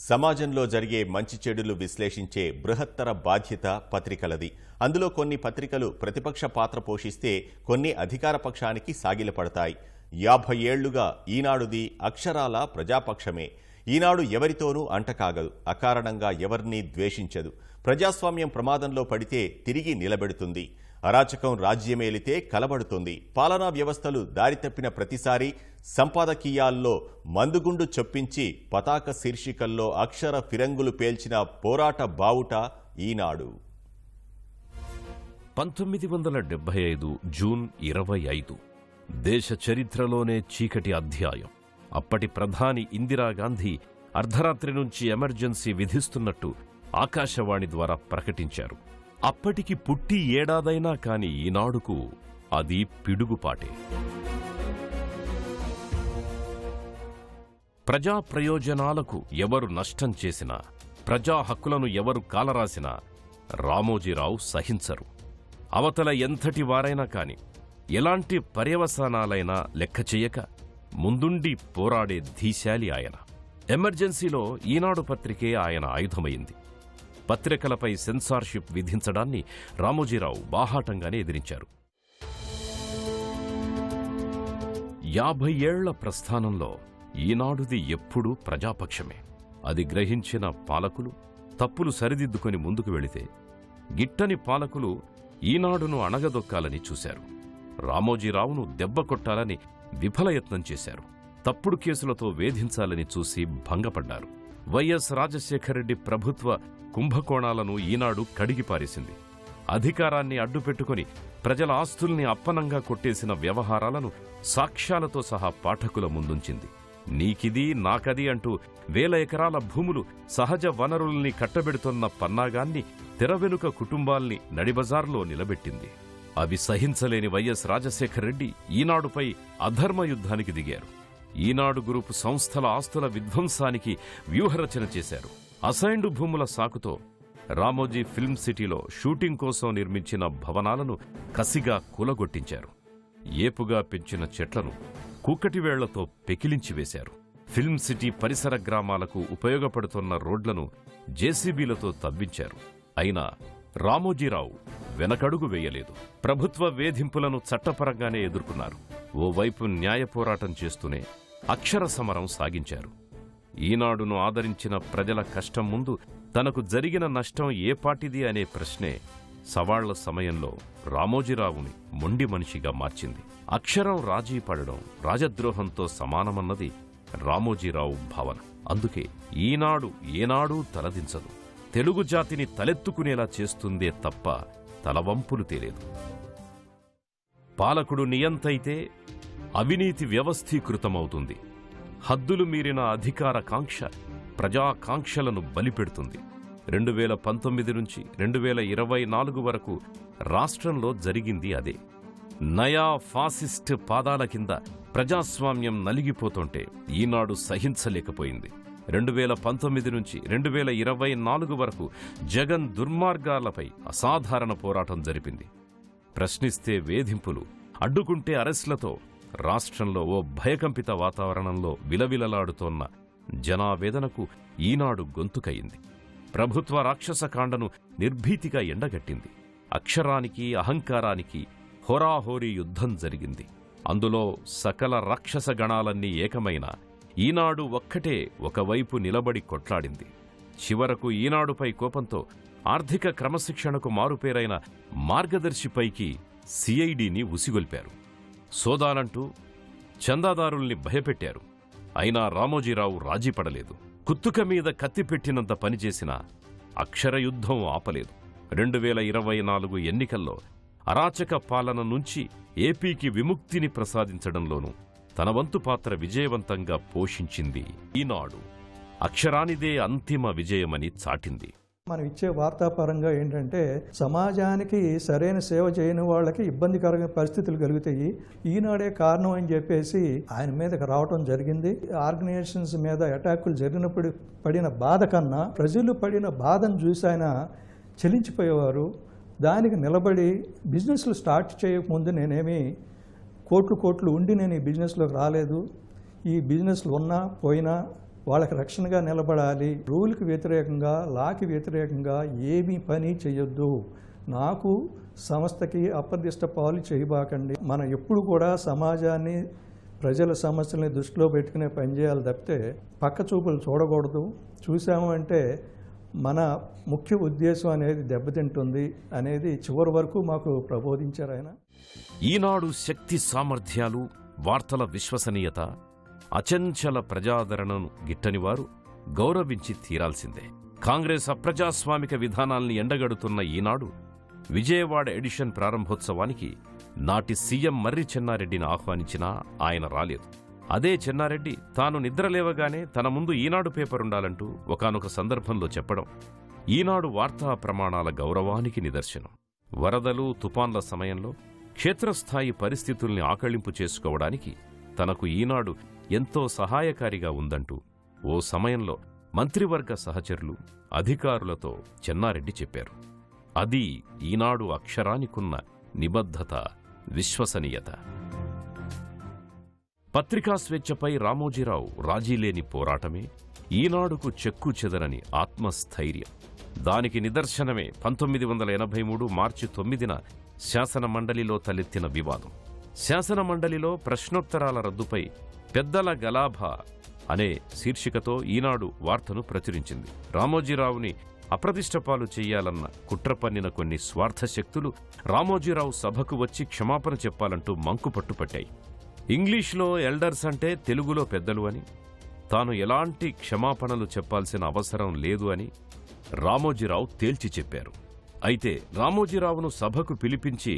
సమాజంలో జరిగే మంచి చెడులు విశ్లేషించే బృహత్తర బాధ్యత పత్రికలది. అందులో కొన్ని పత్రికలు ప్రతిపక్ష పాత్ర పోషిస్తే కొన్ని అధికార పక్షానికి సాగిలపడతాయి. 50 ఏళ్లుగా ఈనాడుది అక్షరాల ప్రజాపక్షమే. ఈనాడు ఎవరితోనూ అంటకాగదు, అకారణంగా ఎవరినీ ద్వేషించదు. ప్రజాస్వామ్యం ప్రమాదంలో పడితే తిరిగి నిలబెడుతుంది. అరాచకం రాజ్యమేలితే కలబడుతుంది. పాలనా వ్యవస్థలు దారితప్పిన ప్రతిసారి సంపాదకీయాల్లో మందుగుండు చొప్పించి పతాక శీర్షికల్లో అక్షర ఫిరంగులు పేల్చిన పోరాట బావుట ఈనాడు. 1975 జూన్ 25 దేశ చరిత్రలోనే చీకటి అధ్యాయం. అప్పటి ప్రధాని ఇందిరాగాంధీ అర్ధరాత్రి నుంచి ఎమర్జెన్సీ విధిస్తున్నట్టు ఆకాశవాణి ద్వారా ప్రకటించారు. అప్పటికి పుట్టి ఏడాదైనా కాని ఈనాడుకు అది పిడుగుపాటే. ప్రజా ప్రయోజనాలకు ఎవరు నష్టం చేసినా, ప్రజా హక్కులను ఎవరు కాలరాసినా రామోజీరావు సహించరు. అవతల ఎంతటి వారైనా కాని ఎలాంటి పర్యవసానాలైనా లెక్క చెయ్యక ముందుండి పోరాడే ధీశాలి ఆయన. ఎమర్జెన్సీలో ఈనాడు పత్రికే ఆయన ఆయుధమైంది. పత్రికలపై సెన్సార్షిప్ విధించడాన్ని రామోజీరావు బాహాటంగానే ఎదిరించారు. 50 ఏళ్ల ప్రస్థానంలో ఈనాడుది ఎప్పుడూ ప్రజాపక్షమే. అది గ్రహించిన పాలకులు తప్పులు సరిదిద్దుకొని ముందుకు వెళితే, గిట్టని పాలకులు ఈనాడును అణగదొక్కాలని చూశారు. రామోజీరావును దెబ్బ కొట్టాలని విఫలయత్నం చేశారు. తప్పుడు కేసులతో వేధించాలని చూసి భంగపడ్డారు. వైఎస్ రాజశేఖరరెడ్డి ప్రభుత్వ కుంభకోణాలను ఈనాడు కడిగిపారేసింది. అధికారాన్ని అడ్డుపెట్టుకుని ప్రజల ఆస్తుల్ని అప్పనంగా కొట్టేసిన వ్యవహారాలను సాక్ష్యాలతో సహా పాఠకుల ముందుంచింది. నీకిది నాకది అంటూ 1000 ఎకరాల భూములు, సహజ వనరుల్ని కట్టబెడుతోన్న పన్నాగాన్ని, తెరవెనుక కుటుంబాల్ని నడిబజార్లో నిలబెట్టింది. అవి సహించలేని వైఎస్ రాజశేఖరరెడ్డి ఈనాడుపై అధర్మ యుద్ధానికి దిగారు. ఈనాడు గ్రూపు సంస్థల ఆస్తుల విధ్వంసానికి వ్యూహరచన చేశారు. అసైన్డ్ భూముల సాకుతో రామోజీ ఫిల్మ్ సిటీలో షూటింగ్ కోసం నిర్మించిన భవనాలను కసిగా కూలగొట్టించారు. ఏపుగా పెంచిన చెట్లను కూకటివేళ్లతో పెకిలించివేశారు. ఫిల్మ్ సిటీ పరిసర గ్రామాలకు ఉపయోగపడుతున్న రోడ్లను జేసీబీలతో తవ్వించారు. అయినా రామోజీరావు వెనకడుగు వేయలేదు. ప్రభుత్వ వేధింపులను చట్టపరంగానే ఎదుర్కొన్నారు. ఓవైపు న్యాయ పోరాటం చేస్తూనే అక్షర సమరం సాగించారు. ఈనాడును ఆదరించిన ప్రజల కష్టం ముందు తనకు జరిగిన నష్టం ఏపాటిది అనే ప్రశ్నే సవాళ్ల సమయంలో రామోజీరావుని మొండి మనిషిగా మార్చింది. అక్షరం రాజీ పడడం రాజద్రోహంతో సమానమన్నది రామోజీరావు భావన. అందుకే ఈనాడు ఏనాడూ తలదించదు. తెలుగు జాతిని తలెత్తుకునేలా చేస్తుందే తప్ప తలవంపులు తేలేదు. పాలకుడు నియంతైతే అవినీతి వ్యవస్థీకృతమవుతుంది. హద్దులు మీరిన అధికార కాంక్ష ప్రజాకాంక్షలను బలిపెడుతుంది. 2019 నుంచి 2024 వరకు రాష్ట్రంలో జరిగింది అదే. నయా ఫాసిస్ట్ పాదాల కింద ప్రజాస్వామ్యం నలిగిపోతుంటే ఈనాడు సహించలేకపోయింది. 2019 నుంచి 2024 వరకు జగన్ దుర్మార్గాలపై అసాధారణ పోరాటం జరిపింది. ప్రశ్నిస్తే వేధింపులు, అడ్డుకుంటే అరెస్టులతో రాష్ట్రంలో ఓ భయకంపిత వాతావరణంలో విలవిలలాడుతోన్న జనావేదనకు ఈనాడు గొంతుకయింది. ప్రభుత్వ రాక్షసకాండను నిర్భీతిగా ఎండగట్టింది. అక్షరానికి అహంకారానికి హోరాహోరీ యుద్ధం జరిగింది. అందులో సకల రాక్షస గణాలన్నీ ఏకమైన ఈనాడు ఒక్కటే ఒకవైపు నిలబడి కొట్లాడింది. చివరకు ఈనాడుపై కోపంతో ఆర్థిక క్రమశిక్షణకు మారుపేరైన మార్గదర్శిపైకి సిఐడిని ఉసిగొల్పారు. సోదాలంటూ చందాదారుల్ని భయపెట్టారు. అయినా రామోజీరావు రాజీపడలేదు. కుత్తుక మీద కత్తిపెట్టినంత పనిచేసినా అక్షరయుద్ధం ఆపలేదు. 2024 ఎన్నికల్లో అరాచక పాలన నుంచి ఏపీకి విముక్తిని ప్రసాదించడంలోనూ తన వంతు పాత్ర విజయవంతంగా పోషించింది ఈనాడు. అక్షరానిదే అంతిమ విజయమని చాటింది. మనం ఇచ్చే వార్తాపరంగా ఏంటంటే, సమాజానికి సరైన సేవ చేయని వాళ్ళకి ఇబ్బందికరమైన పరిస్థితులు కలుగుతాయి, ఈనాడే కారణం అని చెప్పేసి ఆయన మీదకి రావటం జరిగింది. ఆర్గనైజేషన్స్ మీద అటాకులు జరిగినప్పుడు పడిన బాధ కన్నా ప్రజలు పడిన బాధను చూసి ఆయన చెలించిపోయేవారు. దానికి నిలబడి బిజినెస్లు స్టార్ట్ చేయకముందు నేనేమి కోట్లు ఉండి నేను ఈ బిజినెస్లోకి రాలేదు. ఈ బిజినెస్లు ఉన్నా పోయినా వాళ్ళకి రక్షణగా నిలబడాలి. రూల్కి వ్యతిరేకంగా, లాకి వ్యతిరేకంగా ఏమీ పని చేయొద్దు. నాకు సంస్థకి అప్రదిష్ట పాలు చేయబాకండి. మనం ఎప్పుడు కూడా సమాజాన్ని, ప్రజల సమస్యల్ని దృష్టిలో పెట్టుకునే పనిచేయాలి తప్పితే పక్క చూపులు చూడకూడదు. చూసాము అంటే మన ముఖ్య ఉద్దేశం అనేది దెబ్బతింటుంది అనేది చివరి వరకు మాకు ప్రబోధించారు ఆయన. ఈనాడు శక్తి సామర్థ్యాలు, వార్తల విశ్వసనీయత, అచంచల ప్రజాదరణను గిట్టనివారు గౌరవించి తీరాల్సిందే. కాంగ్రెస్ అప్రజాస్వామిక విధానాల్ని ఎండగడుతున్న ఈనాడు విజయవాడ ఎడిషన్ ప్రారంభోత్సవానికి నాటి సీఎం మర్రి చెన్నారెడ్డిని ఆహ్వానించినా ఆయన రాలేదు. అదే చెన్నారెడ్డి తాను నిద్రలేవగానే తన ముందు ఈనాడు పేపరుండాలంటూ ఒకానొక సందర్భంలో చెప్పడం ఈనాడు వార్తా ప్రమాణాల గౌరవానికి నిదర్శనం. వరదలు, తుపాన్ల సమయంలో క్షేత్రస్థాయి పరిస్థితుల్ని ఆకళింపు చేసుకోవడానికి తనకు ఈనాడు ఎంతో సహాయకారిగా ఉందంటూ ఓ సమయంలో మంత్రివర్గ సహచరులు, అధికారులతో చెన్నారెడ్డి చెప్పారు. అది ఈనాడు అక్షరానికున్న నిబద్ధత, విశ్వసనీయత. పత్రికా స్వేచ్ఛపై రామోజీరావు రాజీలేని పోరాటమే ఈనాడుకు చెక్కు చెదరని ఆత్మస్థైర్యం. దానికి నిదర్శనమే 1983 మార్చి 9న శాసనమండలిలో తలెత్తిన వివాదం. శాసనమండలిలో ప్రశ్నోత్తరాల రద్దుపై పెద్దల గలాభా అనే శీర్షికతో ఈనాడు వార్తను ప్రచురించింది. రామోజీరావుని అప్రతిష్టపాలు చెయ్యాలన్న కుట్ర పన్నిన కొన్ని స్వార్థశక్తులు రామోజీరావు సభకు వచ్చి క్షమాపణ చెప్పాలంటూ మంకు పట్టుపట్టాయి. ఇంగ్లీష్లో ఎల్డర్స్ అంటే తెలుగులో పెద్దలు అని, తాను ఎలాంటి క్షమాపణలు చెప్పాల్సిన అవసరం లేదు అని రామోజీరావు తేల్చి చెప్పారు. అయితే రామోజీరావును సభకు పిలిపించి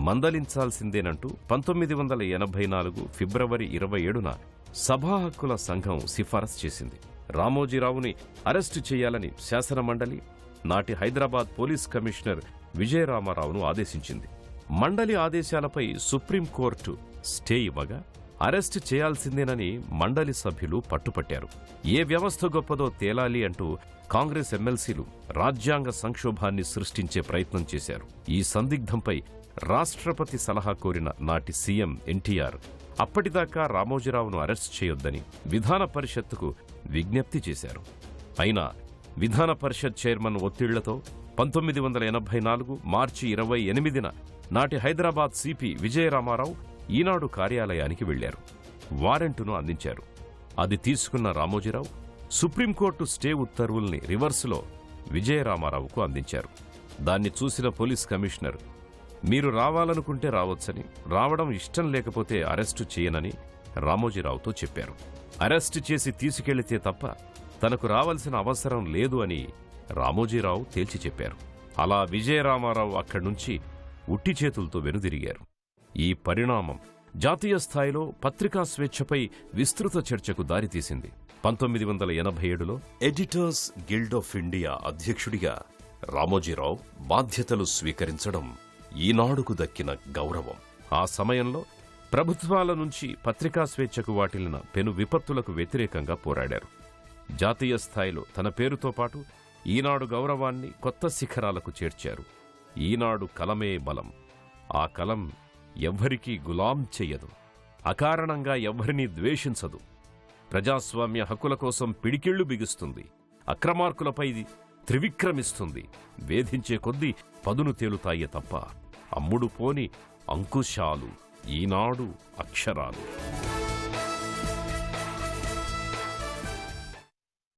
మందలించాల్సిందేనంటూ 1984 ఫిబ్రవరి 27న సభా హక్కుల సంఘం సిఫారసు చేసింది. రామోజీరావుని అరెస్టు చేయాలని శాసనమండలి నాటి హైదరాబాద్ పోలీస్ కమిషనర్ విజయరామారావును ఆదేశించింది. మండలి ఆదేశాలపై సుప్రీంకోర్టు స్టే ఇవ్వగా అరెస్టు చేయాల్సిందేనని మండలి సభ్యులు పట్టుపట్టారు. ఏ వ్యవస్థ గొప్పదో తేలాలి అంటూ కాంగ్రెస్ ఎమ్మెల్సీలు రాజ్యాంగ సంక్షోభాన్ని సృష్టించే ప్రయత్నం చేశారు. ఈ సందిగ్ధంపై రాష్ట్రపతి సలహా కోరిన నాటి సీఎం ఎన్టీఆర్ అప్పటిదాకా రామోజీరావును అరెస్ట్ చేయొద్దని విధాన పరిషత్తుకు విజ్ఞప్తి చేశారు. అయినా విధాన పరిషత్ చైర్మన్ ఒత్తిళ్లతో 1984 మార్చి 28న నాటి హైదరాబాద్ సిపి విజయరామారావు ఈనాడు కార్యాలయానికి వెళ్లారు. వారెంటును అందించారు. అది తీసుకున్న రామోజీరావు సుప్రీంకోర్టు స్టే ఉత్తర్వుల్ని రివర్సులో విజయరామారావుకు అందించారు. దాన్ని చూసిన పోలీస్ కమిషనర్ మీరు రావాలనుకుంటే రావచ్చని, రావడం ఇష్టం లేకపోతే అరెస్టు చేయనని రామోజీరావుతో చెప్పారు. అరెస్టు చేసి తీసుకెళ్లితే తప్ప తనకు రావాల్సిన అవసరం లేదు అని రామోజీరావు తేల్చి చెప్పారు. అలా విజయరామారావు అక్కడ్నుంచి ఉట్టి చేతులతో వెనుదిరిగారు. ఈ పరిణామం జాతీయ స్థాయిలో పత్రికా స్వేచ్ఛపై విస్తృత చర్చకు దారితీసింది. 1987లో ఎడిటర్స్ గిల్డ్ ఆఫ్ ఇండియా అధ్యక్షుడిగా రామోజీరావు బాధ్యతలు స్వీకరించడం ఈనాడుకు దక్కిన గౌరవం. ఆ సమయంలో ప్రభుత్వాల నుంచి పత్రికా స్వేచ్ఛకు వాటిల్లిన పెను విపత్తులకు వ్యతిరేకంగా పోరాడారు. జాతీయ స్థాయిలో తన పేరుతో పాటు ఈనాడు గౌరవాన్ని కొత్త శిఖరాలకు చేర్చారు. ఈనాడు కలమే బలం. ఆ కలం ఎవ్వరికీ గులాం చెయ్యదు, అకారణంగా ఎవ్వరినీ ద్వేషించదు, ప్రజాస్వామ్య హక్కుల కోసం పిడికిళ్లు బిగుస్తుంది, అక్రమార్కులపై త్రివిక్రమిస్తుంది, వేధించే కొద్దీ పదును తేలుతాయే తప్ప అమ్ముడు పోని అంకుశాలు ఈనాడు అక్షరాలు.